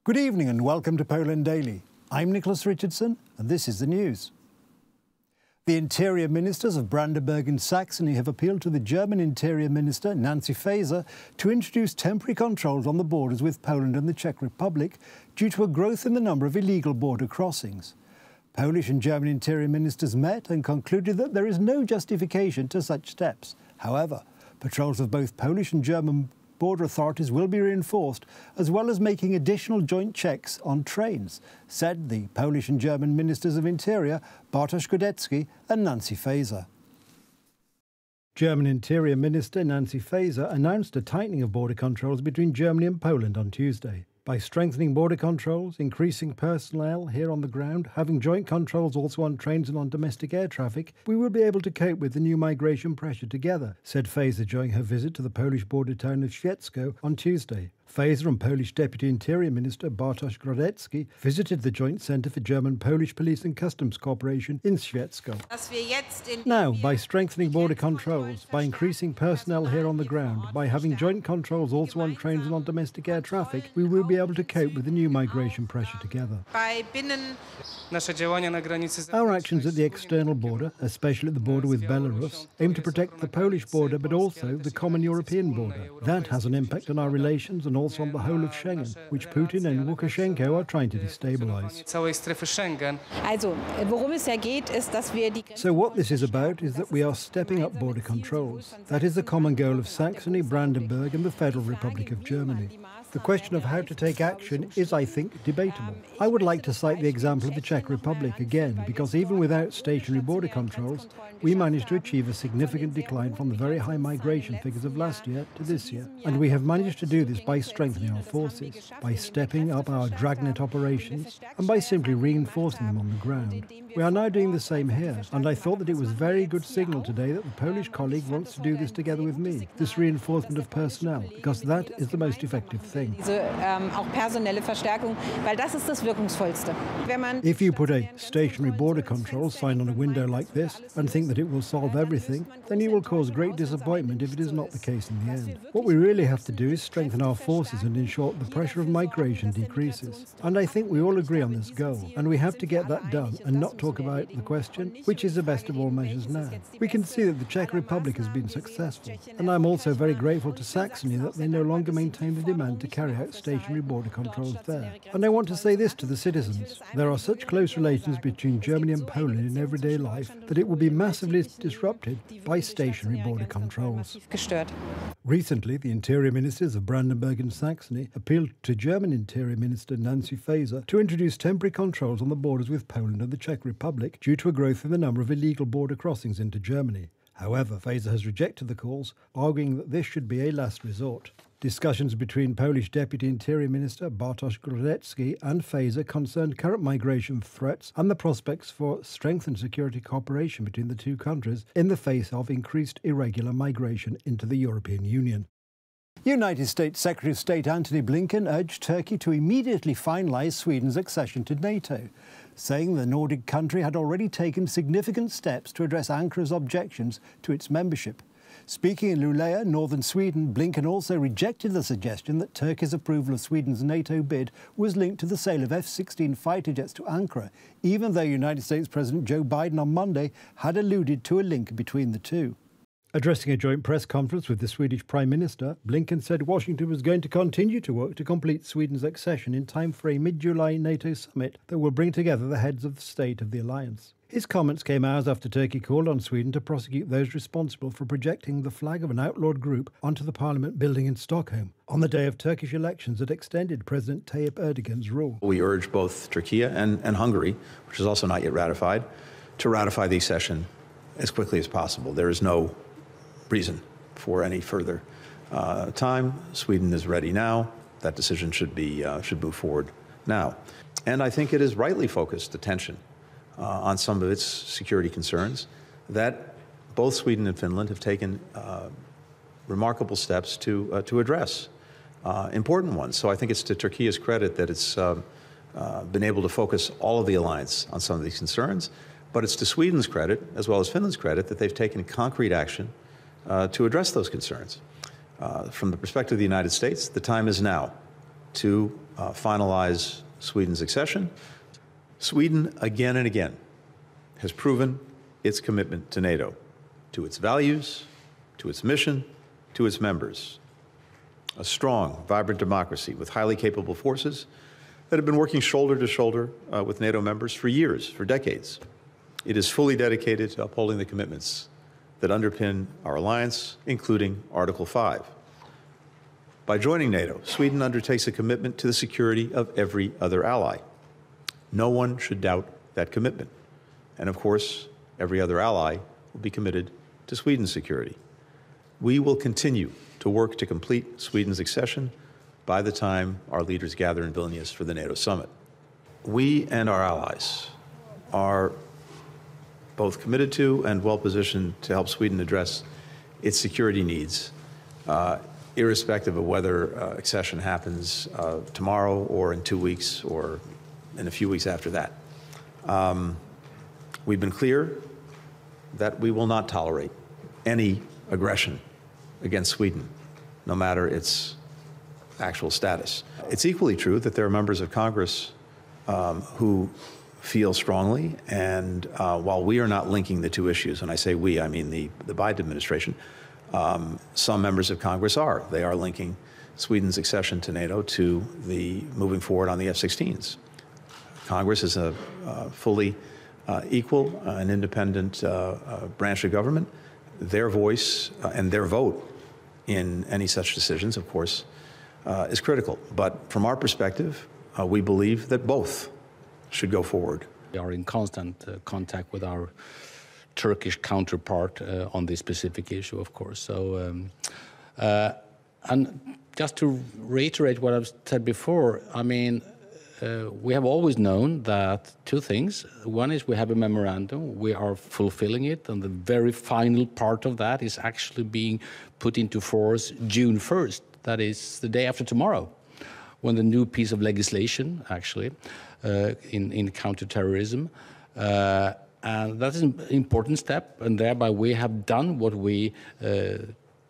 Good evening and welcome to Poland Daily. I'm Nicholas Richardson and this is the news. The Interior Ministers of Brandenburg and Saxony have appealed to the German Interior Minister, Nancy Faeser, to introduce temporary controls on the borders with Poland and the Czech Republic due to a growth in the number of illegal border crossings. Polish and German Interior Ministers met and concluded that there is no justification to such steps. However, patrols of both Polish and German border authorities will be reinforced, as well as making additional joint checks on trains, said the Polish and German Ministers of Interior, Bartosz Grodecki and Nancy Faeser. German Interior Minister Nancy Faeser announced a tightening of border controls between Germany and Poland on Tuesday. By strengthening border controls, increasing personnel here on the ground, having joint controls also on trains and on domestic air traffic, we will be able to cope with the new migration pressure together, said Faeser during her visit to the Polish border town of Świecko on Tuesday. Faeser and Polish Deputy Interior Minister Bartosz Grodecki visited the Joint Centre for German-Polish Police and Customs Cooperation in Świecko. Now, by strengthening border controls, by increasing personnel here on the ground, by having joint controls also on trains and on domestic air traffic, we will be able to cope with the new migration pressure together. Our actions at the external border, especially at the border with Belarus, aim to protect the Polish border but also the common European border. That has an impact on our relations and also on the whole of Schengen, which Putin and Lukashenko are trying to destabilize. So what this is about is that we are stepping up border controls. That is the common goal of Saxony, Brandenburg and the Federal Republic of Germany. The question of how to take action is, I think, debatable. I would like to cite the example of the Czech Republic again, because even without stationary border controls, we managed to achieve a significant decline from the very high migration figures of last year to this year. And we have managed to do this by strengthening our forces, by stepping up our dragnet operations, and by simply reinforcing them on the ground. We are now doing the same here, and I thought that it was a very good signal today that the Polish colleague wants to do this together with me, this reinforcement of personnel, because that is the most effective thing. If you put a stationary border control sign on a window like this and think that it will solve everything, then you will cause great disappointment if it is not the case in the end. What we really have to do is strengthen our forces and ensure the pressure of migration decreases. And I think we all agree on this goal, and we have to get that done and not talk about the question, which is the best of all measures now. We can see that the Czech Republic has been successful, and I'm also very grateful to Saxony that they no longer maintain the demand to carry out stationary border controls there. And I want to say this to the citizens. There are such close relations between Germany and Poland in everyday life that it will be massively disrupted by stationary border controls. Recently, the Interior Ministers of Brandenburg and Saxony appealed to German Interior Minister Nancy Faeser to introduce temporary controls on the borders with Poland and the Czech Republic due to a growth in the number of illegal border crossings into Germany. However, Faeser has rejected the calls, arguing that this should be a last resort. Discussions between Polish Deputy Interior Minister Bartosz Grodecki and Faeser concerned current migration threats and the prospects for strengthened security cooperation between the two countries in the face of increased irregular migration into the European Union. United States Secretary of State Antony Blinken urged Turkey to immediately finalize Sweden's accession to NATO, saying the Nordic country had already taken significant steps to address Ankara's objections to its membership. Speaking in Luleå, northern Sweden, Blinken also rejected the suggestion that Turkey's approval of Sweden's NATO bid was linked to the sale of F-16 fighter jets to Ankara, even though United States President Joe Biden on Monday had alluded to a link between the two. Addressing a joint press conference with the Swedish Prime Minister, Blinken said Washington was going to continue to work to complete Sweden's accession in time for a mid-July NATO summit that will bring together the heads of the state of the alliance. His comments came hours after Turkey called on Sweden to prosecute those responsible for projecting the flag of an outlawed group onto the parliament building in Stockholm on the day of Turkish elections that extended President Tayyip Erdogan's rule. We urge both Turkey and Hungary, which is also not yet ratified, to ratify the accession as quickly as possible. There is no reason for any further time. Sweden is ready now. That decision should move forward now. And I think it has rightly focused attention on some of its security concerns that both Sweden and Finland have taken remarkable steps to address, important ones. So I think it's to Turkey's credit that it's been able to focus all of the alliance on some of these concerns, but it's to Sweden's credit, as well as Finland's credit, that they've taken concrete action to address those concerns. From the perspective of the United States, the time is now to finalize Sweden's accession. Sweden, again and again, has proven its commitment to NATO, to its values, to its mission, to its members. A strong, vibrant democracy with highly capable forces that have been working shoulder to shoulder with NATO members for years, for decades. It is fully dedicated to upholding the commitments that underpin our alliance, including Article 5. By joining NATO, Sweden undertakes a commitment to the security of every other ally. No one should doubt that commitment. And of course, every other ally will be committed to Sweden's security. We will continue to work to complete Sweden's accession by the time our leaders gather in Vilnius for the NATO summit. We and our allies are both committed to and well positioned to help Sweden address its security needs, irrespective of whether accession happens tomorrow or in 2 weeks or in a few weeks after that. We've been clear that we will not tolerate any aggression against Sweden, no matter its actual status. It's equally true that there are members of Congress who feel strongly, and while we are not linking the two issues, and I say we, I mean the Biden administration, some members of Congress are. They are linking Sweden's accession to NATO to the moving forward on the F-16s. Congress is a fully equal and independent branch of government. Their voice and their vote in any such decisions, of course, is critical. But from our perspective, we believe that both should go forward. We are in constant contact with our Turkish counterpart on this specific issue, of course. So, and just to reiterate what I've said before, I mean, we have always known that two things. One is we have a memorandum, we are fulfilling it, and the very final part of that is actually being put into force June 1st. That is the day after tomorrow, when the new piece of legislation, actually, in counterterrorism, and that is an important step, and thereby we have done what we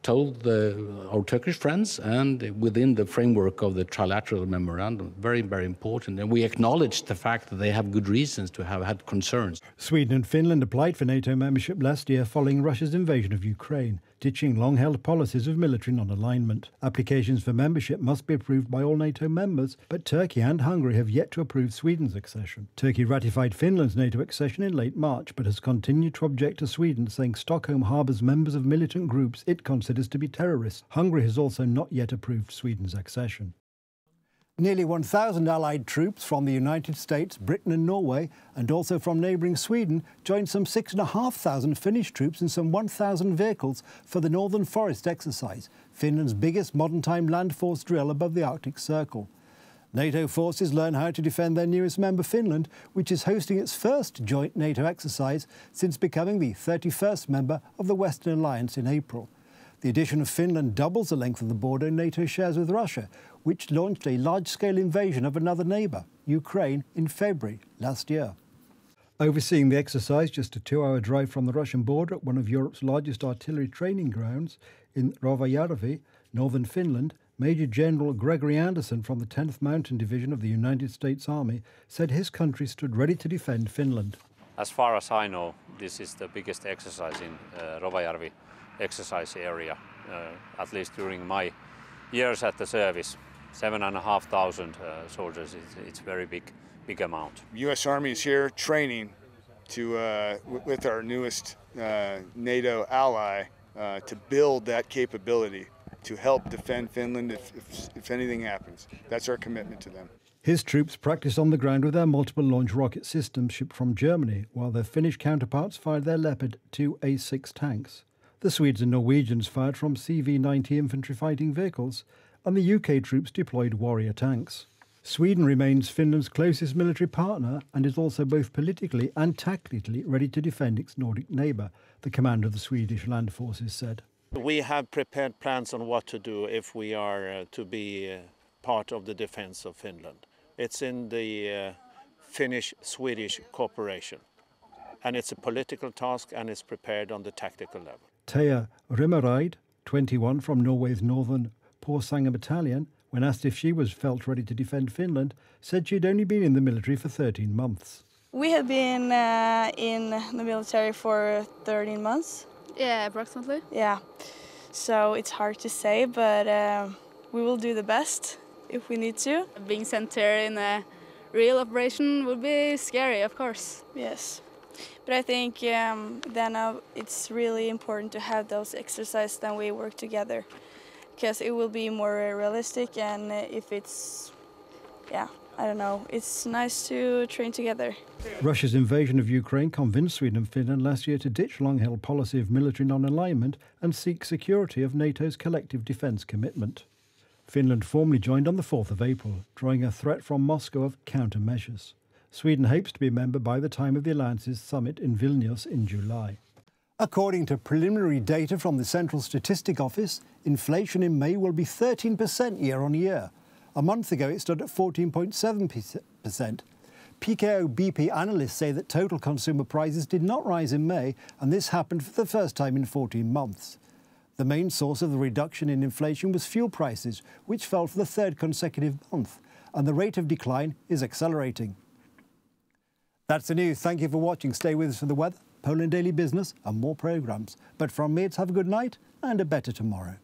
told our Turkish friends, and within the framework of the trilateral memorandum, very, very important. And we acknowledge the fact that they have good reasons to have had concerns. Sweden and Finland applied for NATO membership last year following Russia's invasion of Ukraine, ditching long-held policies of military non-alignment. Applications for membership must be approved by all NATO members, but Turkey and Hungary have yet to approve Sweden's accession. Turkey ratified Finland's NATO accession in late March, but has continued to object to Sweden, saying Stockholm harbours members of militant groups it considers to be terrorists. Hungary has also not yet approved Sweden's accession. Nearly 1,000 Allied troops from the United States, Britain and Norway, and also from neighbouring Sweden, joined some 6,500 Finnish troops and some 1,000 vehicles for the Northern Forest exercise, Finland's biggest modern-time land force drill above the Arctic Circle. NATO forces learn how to defend their newest member, Finland, which is hosting its first joint NATO exercise since becoming the 31st member of the Western Alliance in April. The addition of Finland doubles the length of the border NATO shares with Russia, which launched a large-scale invasion of another neighbour, Ukraine, in February last year. Overseeing the exercise, just a 2-hour drive from the Russian border at one of Europe's largest artillery training grounds in Rovajärvi, northern Finland, Major General Gregory Anderson from the 10th Mountain Division of the United States Army said his country stood ready to defend Finland. As far as I know, this is the biggest exercise in Rovajärvi exercise area, at least during my years at the service. 7,500 soldiers, it's very big amount. U.S. Army is here training to, with our newest NATO ally to build that capability to help defend Finland if anything happens. That's our commitment to them. His troops practiced on the ground with their multiple launch rocket systems shipped from Germany, while their Finnish counterparts fired their Leopard 2 A6 tanks. The Swedes and Norwegians fired from CV-90 infantry fighting vehicles, and the UK troops deployed Warrior tanks. Sweden remains Finland's closest military partner and is also both politically and tactically ready to defend its Nordic neighbour, the commander of the Swedish land forces said. We have prepared plans on what to do if we are to be part of the defence of Finland. It's in the Finnish-Swedish cooperation, and it's a political task and it's prepared on the tactical level. Thea Rimmereid, 21, from Norway's northern Porsanger Battalion, When asked if she felt ready to defend Finland, said she'd only been in the military for 13 months. We have been in the military for 13 months. Yeah, approximately. Yeah, so it's hard to say, but we will do the best if we need to. Being sent here in a real operation would be scary, of course. Yes, but I think then it's really important to have those exercises when we work together, because it will be more realistic, and if it's, yeah, I don't know, it's nice to train together. Russia's invasion of Ukraine convinced Sweden and Finland last year to ditch long-held policy of military non-alignment and seek security of NATO's collective defence commitment. Finland formally joined on the 4th of April, drawing a threat from Moscow of countermeasures. Sweden hopes to be a member by the time of the Alliance's summit in Vilnius in July. According to preliminary data from the Central Statistic Office, inflation in May will be 13% year-on-year. A month ago it stood at 14.7%. PKO BP analysts say that total consumer prices did not rise in May, and this happened for the first time in 14 months. The main source of the reduction in inflation was fuel prices, which fell for the third consecutive month, and the rate of decline is accelerating. That's the news. Thank you for watching. Stay with us for the weather, Poland Daily Business and more programmes. But from me, it's have a good night and a better tomorrow.